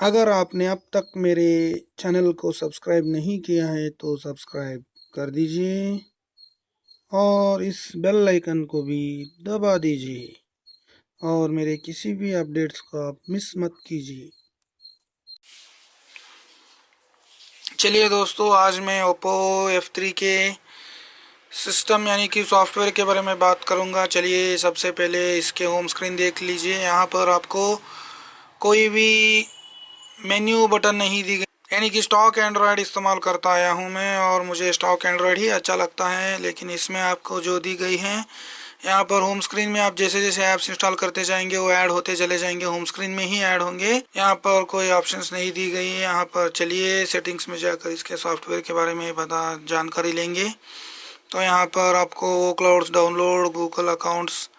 अगर आपने अब तक मेरे चैनल को सब्सक्राइब नहीं किया है तो सब्सक्राइब कर दीजिए और इस बेल आइकन को भी दबा दीजिए और मेरे किसी भी अपडेट्स को आप मिस मत कीजिए। चलिए दोस्तों, आज मैं ओप्पो F3 के सिस्टम यानी कि सॉफ्टवेयर के बारे में बात करूंगा। चलिए सबसे पहले इसके होम स्क्रीन देख लीजिए। यहाँ पर आपको कोई भी मेन्यू बटन नहीं दी गई, यानी कि स्टॉक एंड्रॉयड इस्तेमाल करता आया हूँ मैं और मुझे स्टॉक एंड्रॉयड ही अच्छा लगता है। लेकिन इसमें आपको जो दी गई है, यहाँ पर होम स्क्रीन में आप जैसे जैसे ऐप्स इंस्टॉल करते जाएंगे वो ऐड होते चले जाएंगे, होम स्क्रीन में ही ऐड होंगे। यहाँ पर कोई ऑप्शंस नहीं दी गई है। यहाँ पर चलिए सेटिंग्स में जाकर इसके सॉफ्टवेयर के बारे में जानकारी लेंगे। तो यहाँ पर आपको clouds download, Google accounts,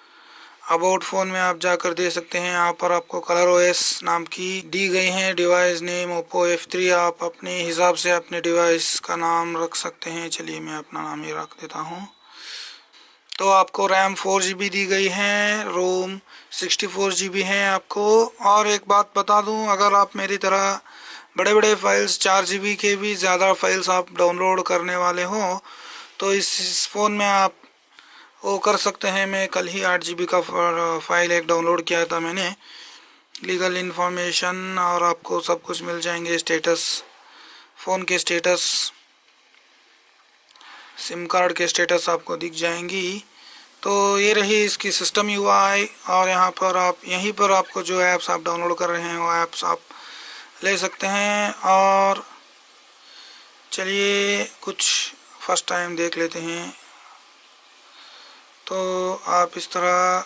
about phone में आप जाकर दे सकते हैं। यहाँ पर आपको कलर ओएस नाम की दी गई है। डिवाइस नेम ओप्पो F3, आप अपने हिसाब से अपने डिवाइस का नाम रख सकते हैं। चलिए मैं अपना नाम ही रख देता हूँ। तो आपको रैम 4 GB दी गई है, रोम 64 GB है आपको। और एक बात बता दूं, अगर आप मेरी तरह बड़े बड़े फाइल्स 4 GB के भी ज़्यादा फाइल्स आप डाउनलोड करने वाले हो तो इस फ़ोन में आप वो कर सकते हैं। मैं कल ही 8 GB का फाइल एक डाउनलोड किया था मैंने। लीगल इन्फॉर्मेशन और आपको सब कुछ मिल जाएंगे, स्टेटस, फ़ोन के स्टेटस, सिम कार्ड के स्टेटस आपको दिख जाएंगी। तो ये रही इसकी सिस्टम UI। और यहाँ पर आप यहीं पर आपको जो ऐप्स आप डाउनलोड कर रहे हैं वो ऐप्स आप ले सकते हैं। और चलिए कुछ फर्स्ट टाइम देख लेते हैं। तो आप इस तरह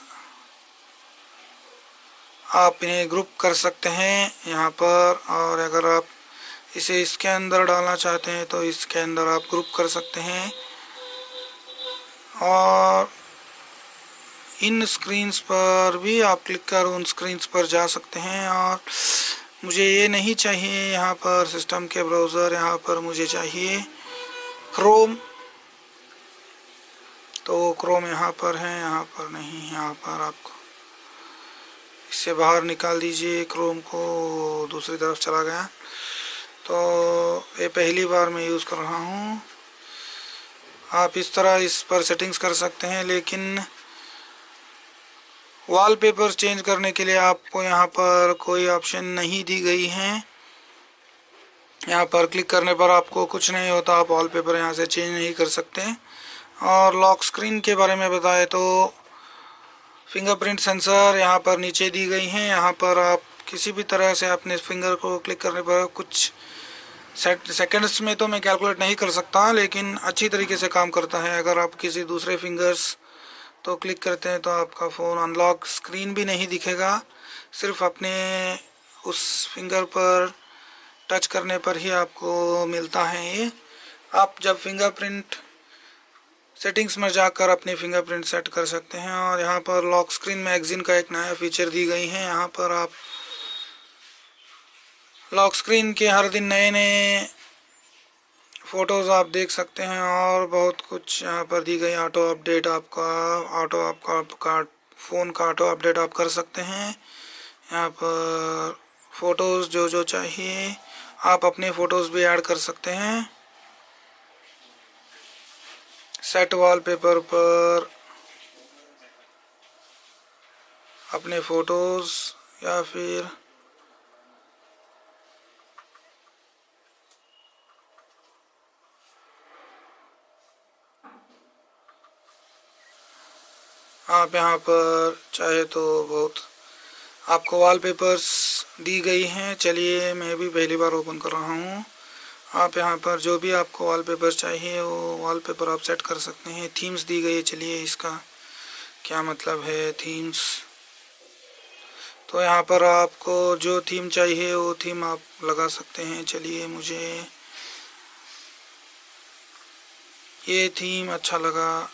आप इन्हें ग्रुप कर सकते हैं यहाँ पर। और अगर आप इसे इसके अंदर डालना चाहते हैं तो इसके अंदर आप ग्रुप कर सकते हैं। और इन स्क्रीन्स पर भी आप क्लिक कर उन स्क्रीन्स पर जा सकते हैं। और मुझे ये नहीं चाहिए यहाँ पर सिस्टम के ब्राउज़र, यहाँ पर मुझे चाहिए क्रोम। तो क्रोम यहाँ पर है, यहाँ पर नहीं। यहाँ पर आपको इससे बाहर निकाल दीजिए, क्रोम को दूसरी तरफ चला गया। तो ये पहली बार मैं यूज़ कर रहा हूँ। आप इस तरह इस पर सेटिंग्स कर सकते हैं। लेकिन वॉलपेपर्स चेंज करने के लिए आपको यहाँ पर कोई ऑप्शन नहीं दी गई है। यहाँ पर क्लिक करने पर आपको कुछ नहीं होता, आप वॉलपेपर यहाँ से चेंज नहीं कर सकते। और लॉक स्क्रीन के बारे में बताएं तो फिंगरप्रिंट सेंसर यहाँ पर नीचे दी गई हैं। यहाँ पर आप किसी भी तरह से अपने फिंगर को क्लिक करने पर कुछ सेकंड्स में तो मैं कैलकुलेट नहीं कर सकता, लेकिन अच्छी तरीके से काम करता है। अगर आप किसी दूसरे फिंगर्स तो क्लिक करते हैं तो आपका फ़ोन अनलॉक स्क्रीन भी नहीं दिखेगा, सिर्फ अपने उस फिंगर पर टच करने पर ही आपको मिलता है ये। आप जब फिंगरप्रिंट सेटिंग्स में जाकर अपनी फिंगरप्रिंट सेट कर सकते हैं। और यहाँ पर लॉक स्क्रीन मैगजीन का एक नया फीचर दी गई है। यहाँ पर आप लॉक स्क्रीन के हर दिन नए नए फ़ोटोज़ आप देख सकते हैं और बहुत कुछ यहाँ पर दी गई। ऑटो अपडेट आपका फ़ोन का ऑटो अपडेट आप कर सकते हैं। यहाँ पर फ़ोटोज़ जो जो चाहिए आप अपने फ़ोटोज़ भी ऐड कर सकते हैं। सेट वॉलपेपर पर अपने फ़ोटोज़ या फिर आप यहाँ पर चाहे तो बहुत आपको वॉलपेपर्स दी गई हैं। चलिए मैं भी पहली बार ओपन कर रहा हूँ। आप यहाँ पर जो भी आपको वॉलपेपर चाहिए वो वॉलपेपर आप सेट कर सकते हैं। थीम्स दी गई है, चलिए इसका क्या मतलब है थीम्स। तो यहाँ पर आपको जो थीम चाहिए वो थीम आप लगा सकते हैं। चलिए मुझे ये थीम अच्छा लगा,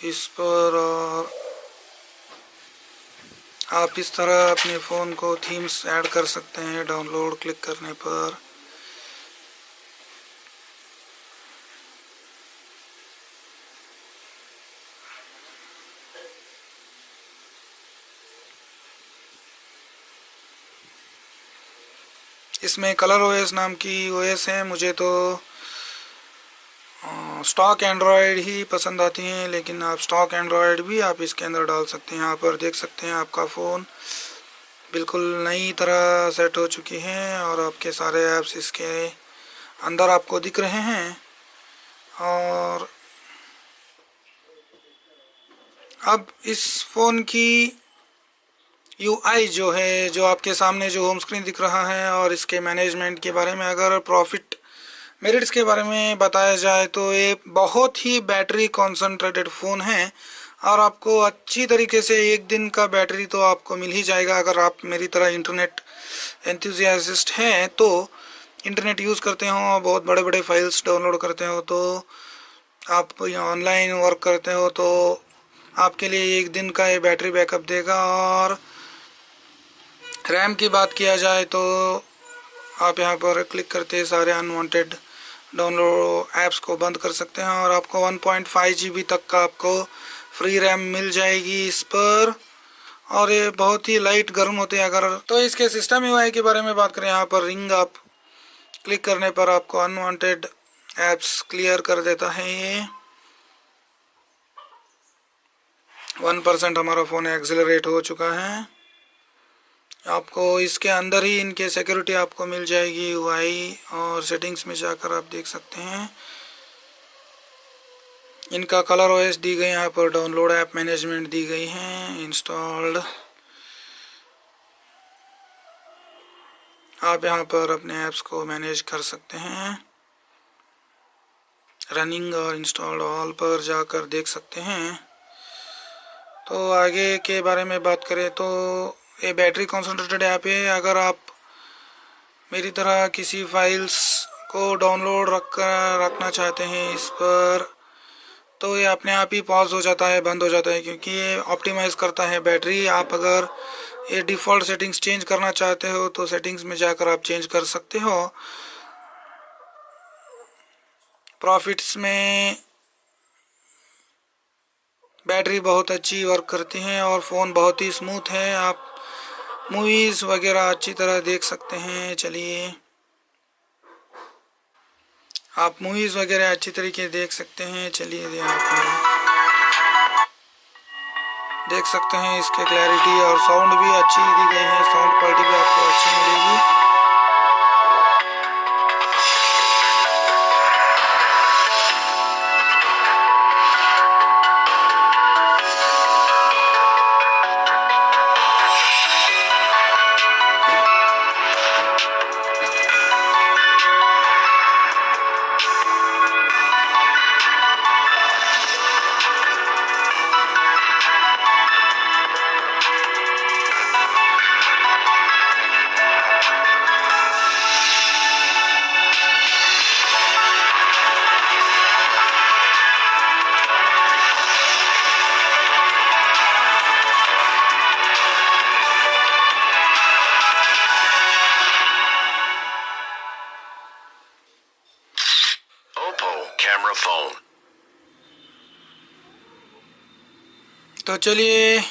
इस पर। और आप इस तरह अपने फ़ोन को थीम्स ऐड कर सकते हैं डाउनलोड क्लिक करने पर। इसमें कलर ओएस नाम की ओएस है। मुझे तो स्टॉक एंड्रॉयड ही पसंद आती हैं, लेकिन आप स्टॉक एंड्रॉयड भी आप इसके अंदर डाल सकते हैं। यहाँ पर देख सकते हैं आपका फ़ोन बिल्कुल नई तरह सेट हो चुकी हैं और आपके सारे ऐप्स इसके अंदर आपको दिख रहे हैं। और अब इस फ़ोन की यूआई जो है, जो आपके सामने जो होम स्क्रीन दिख रहा है, और इसके मैनेजमेंट के बारे में अगर प्रॉफिट मेरिट्स के बारे में बताया जाए तो ये बहुत ही बैटरी कॉन्सनट्रेटेड फ़ोन है और आपको अच्छी तरीके से एक दिन का बैटरी तो आपको मिल ही जाएगा। अगर आप मेरी तरह इंटरनेट एंथुसियासिस्ट हैं, तो इंटरनेट यूज़ करते हो, बहुत बड़े बड़े फाइल्स डाउनलोड करते हो, तो आप ऑनलाइन वर्क करते हो, तो आपके लिए एक दिन का ये बैटरी बैकअप देगा। और रैम की बात किया जाए तो आप यहाँ पर क्लिक करते सारे अनवांटेड डाउनलोड ऐप्स को बंद कर सकते हैं और आपको 1.5 GB तक का आपको फ्री रैम मिल जाएगी इस पर। और ये बहुत ही लाइट गर्म होते हैं। अगर तो इसके सिस्टम यूआई के बारे में बात करें, यहाँ पर रिंग आप क्लिक करने पर आपको अनवांटेड ऐप्स क्लियर कर देता है। ये 1% हमारा फ़ोन एक्सेलरेट हो चुका है। आपको इसके अंदर ही इनके सिक्योरिटी आपको मिल जाएगी यूआई, और सेटिंग्स में जाकर आप देख सकते हैं इनका कलर ओएस दी गई, यहाँ पर डाउनलोड ऐप मैनेजमेंट दी गई है, इंस्टॉल्ड। आप यहाँ पर अपने ऐप्स को मैनेज कर सकते हैं। रनिंग और इंस्टॉल्ड ऑल पर जाकर देख सकते हैं। तो आगे के बारे में बात करें तो ये बैटरी कॉन्सेंट्रेटेड ऐप है। अगर आप मेरी तरह किसी फाइल्स को डाउनलोड रखना चाहते हैं इस पर, तो ये अपने आप ही पॉज हो जाता है, बंद हो जाता है, क्योंकि ये ऑप्टिमाइज़ करता है बैटरी। आप अगर ये डिफ़ॉल्ट सेटिंग्स चेंज करना चाहते हो तो सेटिंग्स में जाकर आप चेंज कर सकते हो। प्रॉफिट्स में बैटरी बहुत अच्छी वर्क करती है और फ़ोन बहुत ही स्मूथ है। आप मूवीज़ वगैरह अच्छी तरह देख सकते हैं। चलिए, आप मूवीज़ वगैरह अच्छी तरीके देख सकते हैं। चलिए, आप देख सकते हैं इसके क्लैरिटी और साउंड भी अच्छी दी गई है। साउंड क्वालिटी भी आपको अच्छी मिलेगी। तो चलिए,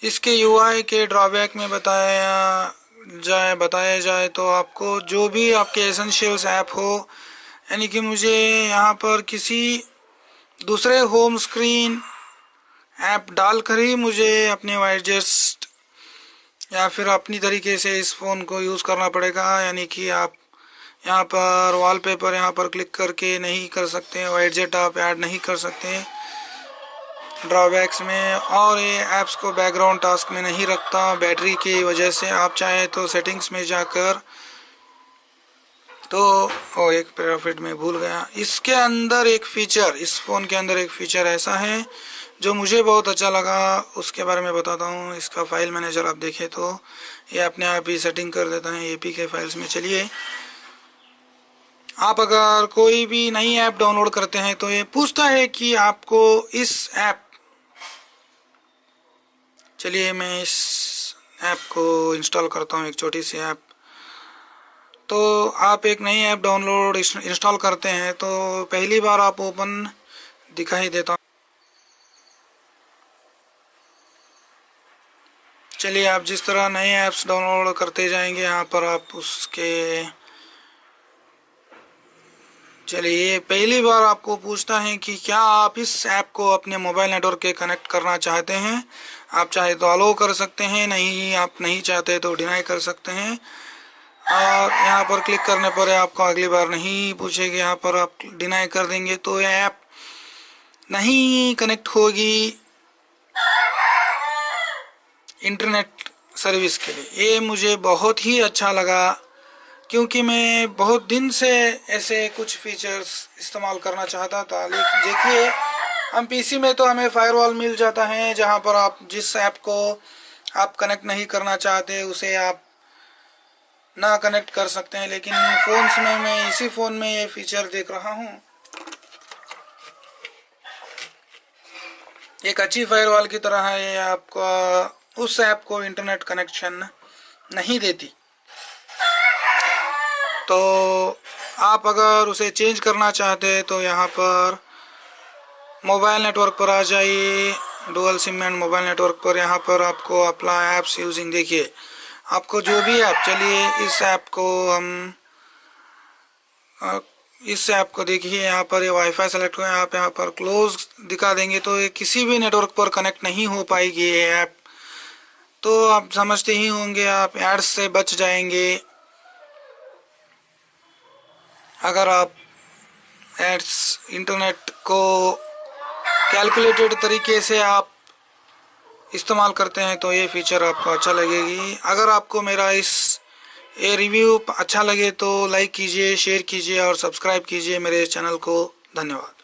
इसके यूआई के ड्रॉबैक में बताया जाए तो आपको जो भी आपके एसेंशियल्स ऐप हो, यानी कि मुझे यहाँ पर किसी दूसरे होम स्क्रीन ऐप डालकर ही मुझे अपने वाइडजेस्ट या फिर अपनी तरीके से इस फ़ोन को यूज़ करना पड़ेगा। यानी कि आप यहाँ पर वॉलपेपर यहाँ पर क्लिक करके नहीं कर सकते, वाइडजेट आप ऐड नहीं कर सकते ड्रॉबैक्स में। और ये ऐप्स को बैकग्राउंड टास्क में नहीं रखता बैटरी की वजह से। आप चाहे तो सेटिंग्स में जाकर तो एक प्रॉफिट में भूल गया, इसके अंदर एक फ़ीचर, इस फ़ोन के अंदर एक फ़ीचर ऐसा है जो मुझे बहुत अच्छा लगा, उसके बारे में बताता हूँ। इसका फाइल मैनेजर आप देखें तो ये अपने आप ही सेटिंग कर देता है एपीके फाइल्स में। चलिए, आप अगर कोई भी नई ऐप डाउनलोड करते हैं तो ये पूछता है कि आपको इस ऐप, चलिए मैं इस ऐप को इंस्टॉल करता हूँ, एक छोटी सी ऐप। तो आप एक नई ऐप डाउनलोड इंस्टॉल करते हैं तो पहली बार आप ओपन दिखाई देता, चलिए, आप जिस तरह नए ऐप्स डाउनलोड करते जाएंगे यहाँ पर आप उसके, चलिए पहली बार आपको पूछता है कि क्या आप इस ऐप को अपने मोबाइल नेटवर्क के कनेक्ट करना चाहते हैं। आप चाहे तो अलो कर सकते हैं, नहीं आप नहीं चाहते तो डिनाई कर सकते हैं। और यहाँ पर क्लिक करने पर आपको अगली बार नहीं पूछेगी, यहाँ पर आप डिनाई कर देंगे तो ये ऐप नहीं कनेक्ट होगी इंटरनेट सर्विस के लिए। ये मुझे बहुत ही अच्छा लगा क्योंकि मैं बहुत दिन से ऐसे कुछ फीचर्स इस्तेमाल करना चाहता था। लेकिन देखिए, हम पीसी में तो हमें फायरवॉल मिल जाता है जहां पर आप जिस ऐप को आप कनेक्ट नहीं करना चाहते उसे आप ना कनेक्ट कर सकते हैं। लेकिन फ़ोन्स में मैं इसी फ़ोन में ये फीचर देख रहा हूं। एक अच्छी फायरवॉल की तरह है, ये आपको उस ऐप को इंटरनेट कनेक्शन नहीं देती। तो आप अगर उसे चेंज करना चाहते हैं तो यहाँ पर मोबाइल नेटवर्क पर आ जाइए, dual SIM and mobile network पर। यहाँ पर आपको अप्लाई ऐप्स यूजिंग, देखिए आपको जो भी ऐप, चलिए इस ऐप को हम इस ऐप को देखिए, यहाँ पर ये वाईफाई सेलेक्ट हो, आप यहाँ पर क्लोज दिखा देंगे तो ये किसी भी नेटवर्क पर कनेक्ट नहीं हो पाएगी ये ऐप। तो आप समझते ही होंगे, आप एड्स से बच जाएंगे अगर आप एड्स इंटरनेट को कैलकुलेटेड तरीके से आप इस्तेमाल करते हैं तो ये फीचर आपको अच्छा लगेगी। अगर आपको मेरा ये रिव्यू अच्छा लगे तो लाइक कीजिए, शेयर कीजिए और सब्सक्राइब कीजिए मेरे चैनल को। धन्यवाद।